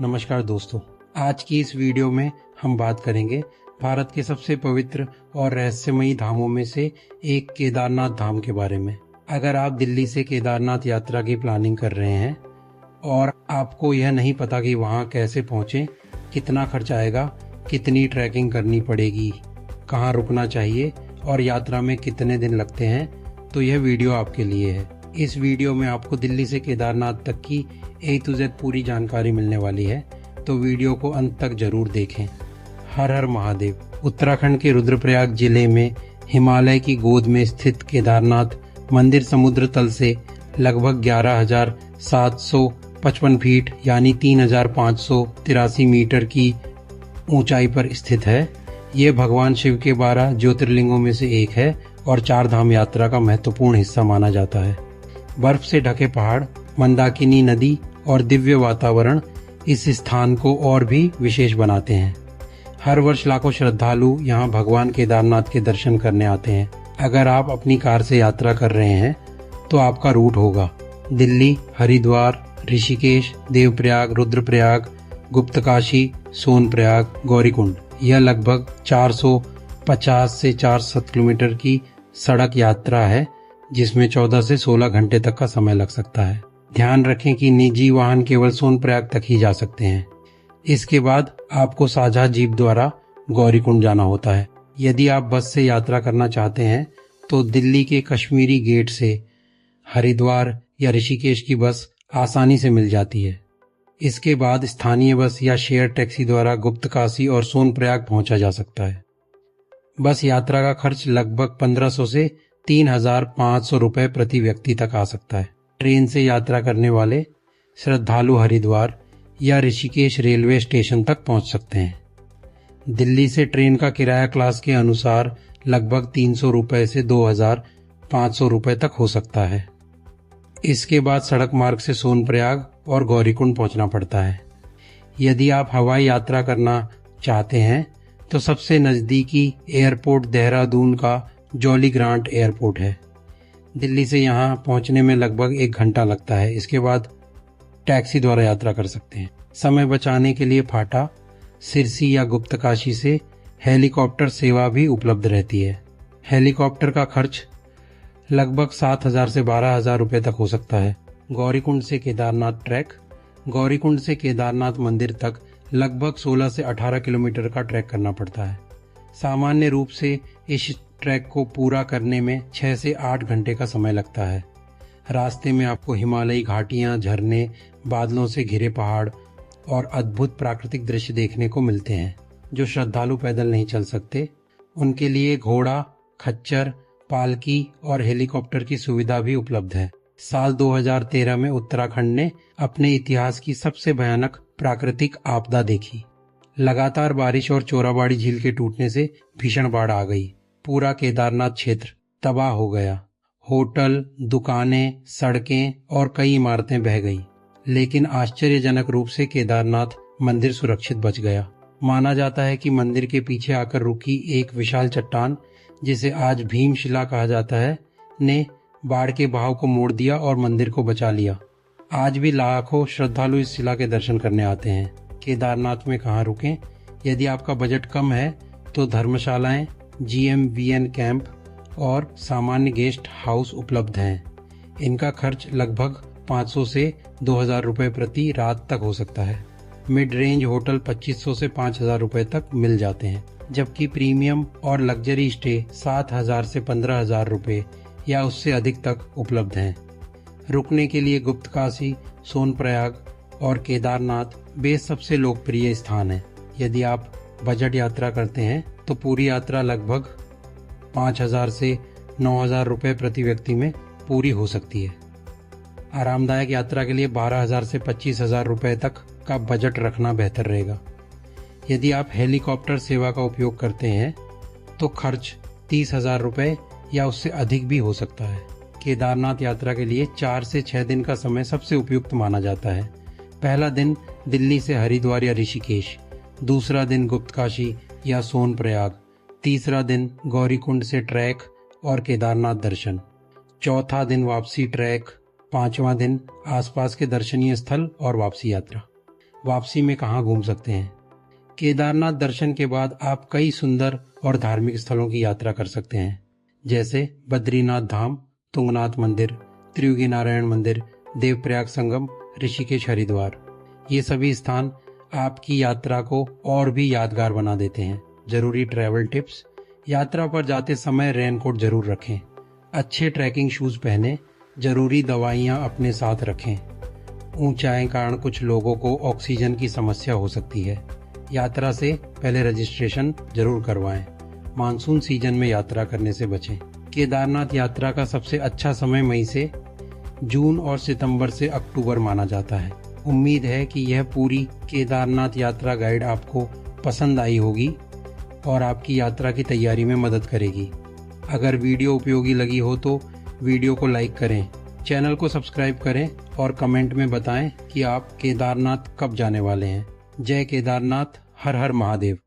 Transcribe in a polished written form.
नमस्कार दोस्तों, आज की इस वीडियो में हम बात करेंगे भारत के सबसे पवित्र और रहस्यमयी धामों में से एक केदारनाथ धाम के बारे में। अगर आप दिल्ली से केदारनाथ यात्रा की प्लानिंग कर रहे हैं और आपको यह नहीं पता कि वहां कैसे पहुंचें, कितना खर्च आएगा, कितनी ट्रैकिंग करनी पड़ेगी, कहां रुकना चाहिए और यात्रा में कितने दिन लगते हैं, तो यह वीडियो आपके लिए है। इस वीडियो में आपको दिल्ली से केदारनाथ तक की A to Z पूरी जानकारी मिलने वाली है, तो वीडियो को अंत तक जरूर देखें। हर हर महादेव। उत्तराखंड के रुद्रप्रयाग जिले में हिमालय की गोद में स्थित केदारनाथ मंदिर समुद्र तल से लगभग 11,755 फीट यानी 3,583 मीटर की ऊंचाई पर स्थित है। ये भगवान शिव के 12 ज्योतिर्लिंगों में से एक है और 4 धाम यात्रा का महत्वपूर्ण हिस्सा माना जाता है। बर्फ से ढके पहाड़, मंदाकिनी नदी और दिव्य वातावरण इस स्थान को और भी विशेष बनाते हैं। हर वर्ष लाखों श्रद्धालु यहाँ भगवान केदारनाथ के दर्शन करने आते हैं। अगर आप अपनी कार से यात्रा कर रहे हैं तो आपका रूट होगा दिल्ली, हरिद्वार, ऋषिकेश, देवप्रयाग, रुद्रप्रयाग, गुप्तकाशी, सोनप्रयाग, गौरीकुंड। यह लगभग 450 से 460 किलोमीटर की सड़क यात्रा है, जिसमें 14 से 16 घंटे तक का समय लग सकता है। ध्यान रखें कि निजी वाहन केवल सोनप्रयाग तक ही जा सकते हैं। इसके बाद आपको साझा जीप द्वारा गौरीकुंड जाना होता है। यदि आप बस से यात्रा करना चाहते हैं तो दिल्ली के कश्मीरी गेट से हरिद्वार या ऋषिकेश की बस आसानी से मिल जाती है। इसके बाद स्थानीय बस या शेयर टैक्सी द्वारा गुप्तकाशी और सोनप्रयाग पहुंचा जा सकता है। बस यात्रा का खर्च लगभग 1500 से 3,500 रुपए प्रति व्यक्ति तक आ सकता है। ट्रेन से यात्रा करने वाले श्रद्धालु हरिद्वार या ऋषिकेश रेलवे स्टेशन तक पहुंच सकते हैं। दिल्ली से ट्रेन का किराया क्लास के अनुसार लगभग 300 रुपए से 2,500 रुपए तक हो सकता है। इसके बाद सड़क मार्ग से सोनप्रयाग और गौरीकुंड पहुंचना पड़ता है। यदि आप हवाई यात्रा करना चाहते हैं तो सबसे नजदीकी एयरपोर्ट देहरादून का जॉली ग्रांट एयरपोर्ट है। दिल्ली से यहाँ पहुँचने में लगभग 1 घंटा लगता है। इसके बाद टैक्सी द्वारा यात्रा कर सकते हैं। समय बचाने के लिए फाटा, सिरसी या गुप्तकाशी से हेलीकॉप्टर सेवा भी उपलब्ध रहती है। हेलीकॉप्टर का खर्च लगभग 7,000 से 12,000 रुपये तक हो सकता है। गौरीकुंड से केदारनाथ ट्रैक। गौरीकुंड से केदारनाथ मंदिर तक लगभग 16 से 18 किलोमीटर का ट्रैक करना पड़ता है। सामान्य रूप से इस ट्रैक को पूरा करने में 6 से 8 घंटे का समय लगता है। रास्ते में आपको हिमालयी घाटियां, झरने, बादलों से घिरे पहाड़ और अद्भुत प्राकृतिक दृश्य देखने को मिलते हैं। जो श्रद्धालु पैदल नहीं चल सकते, उनके लिए घोड़ा, खच्चर, पालकी और हेलीकॉप्टर की सुविधा भी उपलब्ध है। साल 2013 में उत्तराखंड ने अपने इतिहास की सबसे भयानक प्राकृतिक आपदा देखी। लगातार बारिश और चोराबाड़ी झील के टूटने से भीषण बाढ़ आ गई। पूरा केदारनाथ क्षेत्र तबाह हो गया। होटल, दुकानें, सड़कें और कई इमारतें बह गई। लेकिन आश्चर्यजनक रूप से केदारनाथ मंदिर सुरक्षित बच गया। माना जाता है कि मंदिर के पीछे आकर रुकी एक विशाल चट्टान, जिसे आज भीमशिला कहा जाता है, ने बाढ़ के बहाव को मोड़ दिया और मंदिर को बचा लिया। आज भी लाखों श्रद्धालु इस शिला के दर्शन करने आते हैं। केदारनाथ में कहाँ रुकें? यदि आपका बजट कम है तो धर्मशालाएं, GMVN कैंप और सामान्य गेस्ट हाउस उपलब्ध हैं। इनका खर्च लगभग 500 से 2,000 रुपये प्रति रात तक हो सकता है। मिड रेंज होटल 2500 से 5,000 रुपये तक मिल जाते हैं, जबकि प्रीमियम और लग्जरी स्टे 7,000 से 15,000 रुपये या उससे अधिक तक उपलब्ध हैं। रुकने के लिए गुप्तकाशी, सोनप्रयाग और केदारनाथ बेस सबसे लोकप्रिय स्थान है। यदि आप बजट यात्रा करते हैं तो पूरी यात्रा लगभग 5,000 से 9,000 रुपये प्रति व्यक्ति में पूरी हो सकती है। आरामदायक यात्रा के लिए 12,000 से 25,000 रुपये तक का बजट रखना बेहतर रहेगा। यदि आप हेलीकॉप्टर सेवा का उपयोग करते हैं तो खर्च 30,000 रुपये या उससे अधिक भी हो सकता है। केदारनाथ यात्रा के लिए 4 से 6 दिन का समय सबसे उपयुक्त माना जाता है। पहला दिन दिल्ली से हरिद्वार या ऋषिकेश, दूसरा दिन गुप्तकाशी या सोनप्रयाग, तीसरा दिन गौरीकुंड से ट्रैक और केदारनाथ दर्शन, चौथा दिन वापसी ट्रैक, पांचवा दिन आसपास के दर्शनीय स्थल और वापसी यात्रा। वापसी में कहाँ घूम सकते हैं। केदारनाथ दर्शन के बाद आप कई सुंदर और धार्मिक स्थलों की यात्रा कर सकते हैं, जैसे बद्रीनाथ धाम, तुंगनाथ मंदिर, त्रियुगी नारायण मंदिर, देवप्रयाग संगम, ऋषिकेश, हरिद्वार। ये सभी स्थान आपकी यात्रा को और भी यादगार बना देते हैं। जरूरी ट्रैवल टिप्स: यात्रा पर जाते समय रेनकोट जरूर रखें, अच्छे ट्रैकिंग शूज पहनें, जरूरी दवाइयां अपने साथ रखें। ऊंचाई के कारण कुछ लोगों को ऑक्सीजन की समस्या हो सकती है। यात्रा से पहले रजिस्ट्रेशन जरूर करवाएं। मानसून सीजन में यात्रा करने से बचें। केदारनाथ यात्रा का सबसे अच्छा समय मई से जून और सितंबर से अक्टूबर माना जाता है। उम्मीद है कि यह पूरी केदारनाथ यात्रा गाइड आपको पसंद आई होगी और आपकी यात्रा की तैयारी में मदद करेगी। अगर वीडियो उपयोगी लगी हो तो वीडियो को लाइक करें, चैनल को सब्सक्राइब करें और कमेंट में बताएं कि आप केदारनाथ कब जाने वाले हैं। जय केदारनाथ, हर हर महादेव।